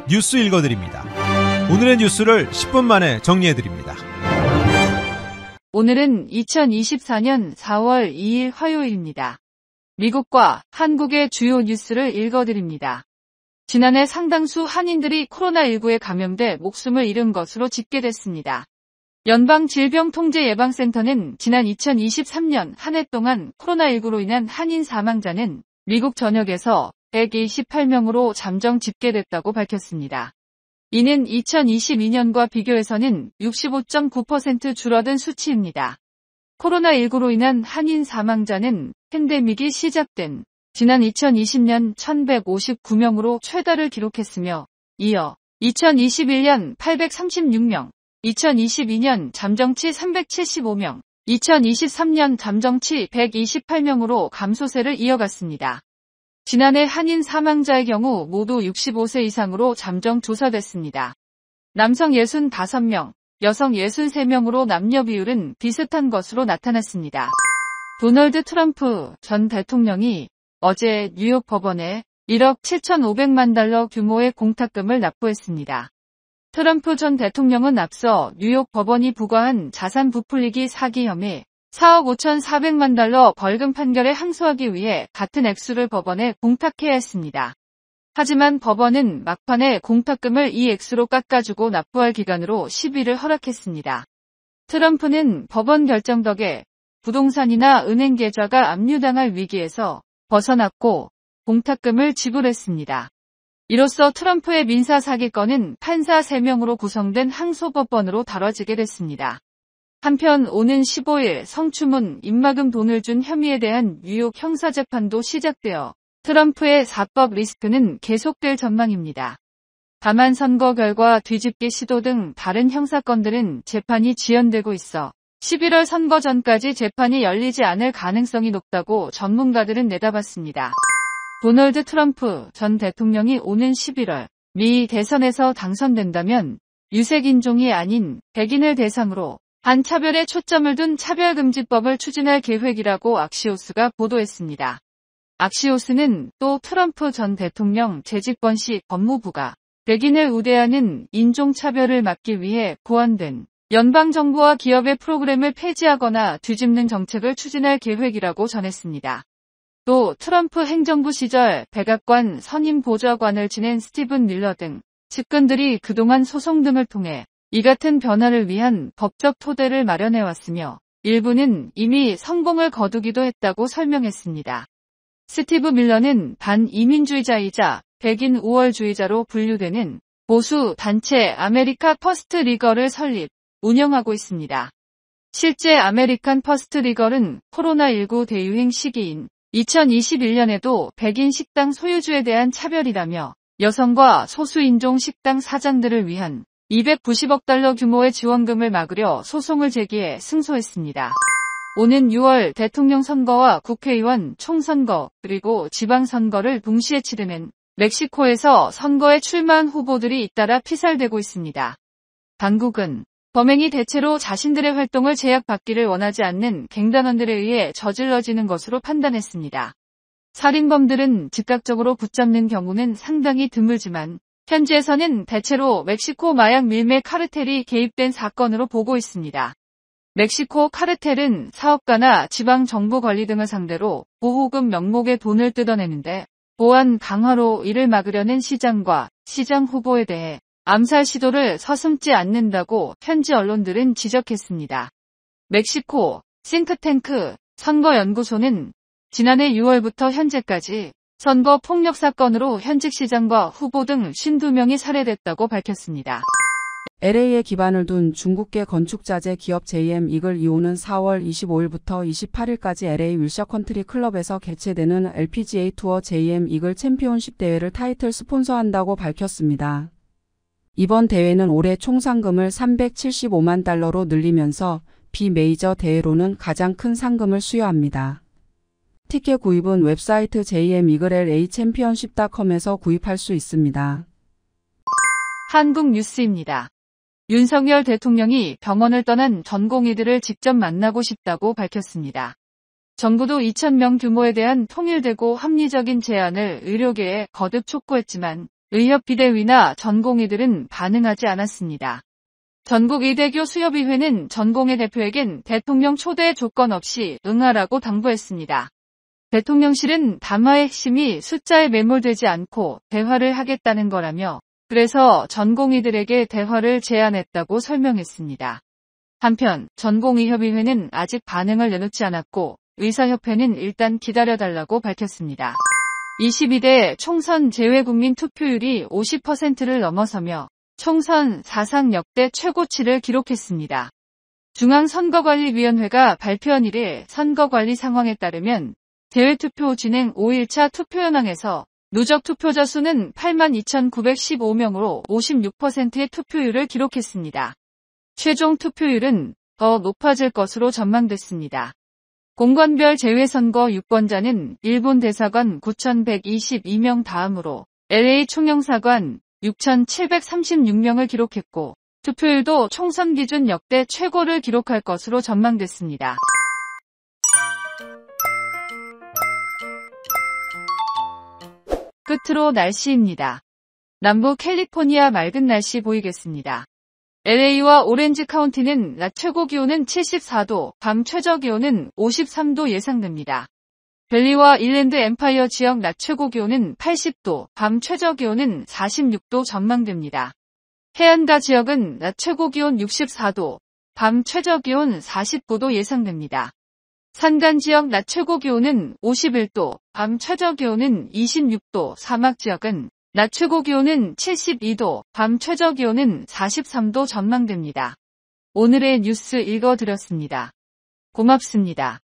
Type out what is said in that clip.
뉴스 읽어드립니다. 오늘의 뉴스를 10분 만에 정리해드립니다. 오늘은 2024년 4월 2일 화요일입니다. 미국과 한국의 주요 뉴스를 읽어드립니다. 지난해 상당수 한인들이 코로나19에 감염돼 목숨을 잃은 것으로 집계됐습니다. 연방질병통제예방센터는 지난 2023년 한 해 동안 코로나19로 인한 한인 사망자는 미국 전역에서 128명으로 잠정 집계됐다고 밝혔습니다. 이는 2022년과 비교해서는 65.9% 줄어든 수치입니다. 코로나19로 인한 한인 사망자는 팬데믹이 시작된 지난 2020년 1159명으로 최다를 기록했으며 이어 2021년 836명, 2022년 잠정치 375명, 2023년 잠정치 128명으로 감소세를 이어갔습니다. 지난해 한인 사망자의 경우 모두 65세 이상으로 잠정 조사됐습니다. 남성 65명, 여성 63명으로 남녀 비율은 비슷한 것으로 나타났습니다. 도널드 트럼프 전 대통령이 어제 뉴욕 법원에 1억 7,500만 달러 규모의 공탁금을 납부했습니다. 트럼프 전 대통령은 앞서 뉴욕 법원이 부과한 자산 부풀리기 사기 혐의 4억 5,400만 달러 벌금 판결에 항소하기 위해 같은 액수를 법원에 공탁해야 했습니다. 하지만 법원은 막판에 공탁금을 이 액수로 깎아주고 납부할 기간으로 10일을 허락했습니다. 트럼프는 법원 결정 덕에 부동산이나 은행 계좌가 압류당할 위기에서 벗어났고 공탁금을 지불했습니다. 이로써 트럼프의 민사사기건은 판사 3명으로 구성된 항소법원으로 다뤄지게 됐습니다. 한편 오는 15일 성추문, 입막음 돈을 준 혐의에 대한 뉴욕 형사재판도 시작되어 트럼프의 사법 리스크는 계속될 전망입니다. 다만 선거 결과 뒤집기 시도 등 다른 형사건들은 재판이 지연되고 있어 11월 선거 전까지 재판이 열리지 않을 가능성이 높다고 전문가들은 내다봤습니다. 도널드 트럼프 전 대통령이 오는 11월 미 대선에서 당선된다면 유색인종이 아닌 백인을 대상으로 반차별에 초점을 둔 차별금지법을 추진할 계획이라고 악시오스가 보도했습니다. 악시오스는 또 트럼프 전 대통령 재집권 시 법무부가 백인을 우대하는 인종차별을 막기 위해 고안된 연방정부와 기업의 프로그램을 폐지하거나 뒤집는 정책을 추진할 계획이라고 전했습니다. 또 트럼프 행정부 시절 백악관 선임 보좌관을 지낸 스티븐 밀러 등 측근들이 그동안 소송 등을 통해 이 같은 변화를 위한 법적 토대를 마련해왔으며 일부는 이미 성공을 거두기도 했다고 설명했습니다. 스티브 밀러는 반이민주의자이자 백인 우월주의자로 분류되는 보수 단체 아메리카 퍼스트 리걸을 설립, 운영하고 있습니다. 실제 아메리칸 퍼스트 리걸은 코로나19 대유행 시기인 2021년에도 백인 식당 소유주에 대한 차별이라며 여성과 소수인종 식당 사장들을 위한 290억 달러 규모의 지원금을 막으려 소송을 제기해 승소했습니다. 오는 6월 대통령 선거와 국회의원 총선거 그리고 지방선거를 동시에 치르는 멕시코에서 선거에 출마한 후보들이 잇따라 피살되고 있습니다. 당국은 범행이 대체로 자신들의 활동을 제약받기를 원하지 않는 갱단원들에 의해 저질러지는 것으로 판단했습니다. 살인범들은 즉각적으로 붙잡는 경우는 상당히 드물지만 현지에서는 대체로 멕시코 마약 밀매 카르텔이 개입된 사건으로 보고 있습니다. 멕시코 카르텔은 사업가나 지방 정부 관리 등을 상대로 보호금 명목의 돈을 뜯어내는데 보안 강화로 이를 막으려는 시장과 시장 후보에 대해 암살 시도를 서슴지 않는다고 현지 언론들은 지적했습니다. 멕시코 싱크탱크 선거연구소는 지난해 6월부터 현재까지 선거 폭력 사건으로 현직 시장과 후보 등 52명이 살해됐다고 밝혔습니다. LA에 기반을 둔 중국계 건축자재 기업 JM 이글 이오는 4월 25일부터 28일까지 LA 윌셔 컨트리 클럽에서 개최되는 LPGA 투어 JM 이글 챔피언십 대회를 타이틀 스폰서한다고 밝혔습니다. 이번 대회는 올해 총 상금을 375만 달러로 늘리면서 비메이저 대회로는 가장 큰 상금을 수여합니다. 티켓 구입은 웹사이트 jmeaglacchampionship.com에서 구입할 수 있습니다. 한국 뉴스입니다. 윤석열 대통령이 병원을 떠난 전공의들을 직접 만나고 싶다고 밝혔습니다. 정부도 2,000명 규모에 대한 통일되고 합리적인 제안을 의료계에 거듭 촉구했지만 의협 비대위나 전공의들은 반응하지 않았습니다. 전국 의대교 수협의회는 전공의 대표에겐 대통령 초대 조건 없이 응하라고 당부했습니다. 대통령실은 담화의 핵심이 숫자에 매몰되지 않고 대화를 하겠다는 거라며 그래서 전공의들에게 대화를 제안했다고 설명했습니다. 한편 전공의협의회는 아직 반응을 내놓지 않았고 의사협회는 일단 기다려달라고 밝혔습니다. 22대 총선 재외국민 투표율이 50%를 넘어서며 총선 사상 역대 최고치를 기록했습니다. 중앙선거관리위원회가 발표한 이래 선거관리 상황에 따르면 대외투표 진행 5일차 투표 현황에서 누적 투표자 수는 82,915명으로 56%의 투표율을 기록했습니다. 최종 투표율은 더 높아질 것으로 전망됐습니다. 공관별 재외선거 유권자는 일본 대사관 9,122명 다음으로 LA 총영사관 6,736명을 기록했고 투표율도 총선 기준 역대 최고를 기록할 것으로 전망됐습니다. 끝으로 날씨입니다. 남부 캘리포니아 맑은 날씨 보이겠습니다. LA와 오렌지 카운티는 낮 최고 기온은 74도, 밤 최저 기온은 53도 예상됩니다. 벨리와 일랜드 엠파이어 지역 낮 최고 기온은 80도, 밤 최저 기온은 46도 전망됩니다. 해안가 지역은 낮 최고 기온 64도, 밤 최저 기온 49도 예상됩니다. 산간 지역 낮 최고 기온은 51도, 밤 최저 기온은 26도, 사막 지역은 낮 최고 기온은 72도, 밤 최저 기온은 43도 전망됩니다. 오늘의 뉴스 읽어드렸습니다. 고맙습니다.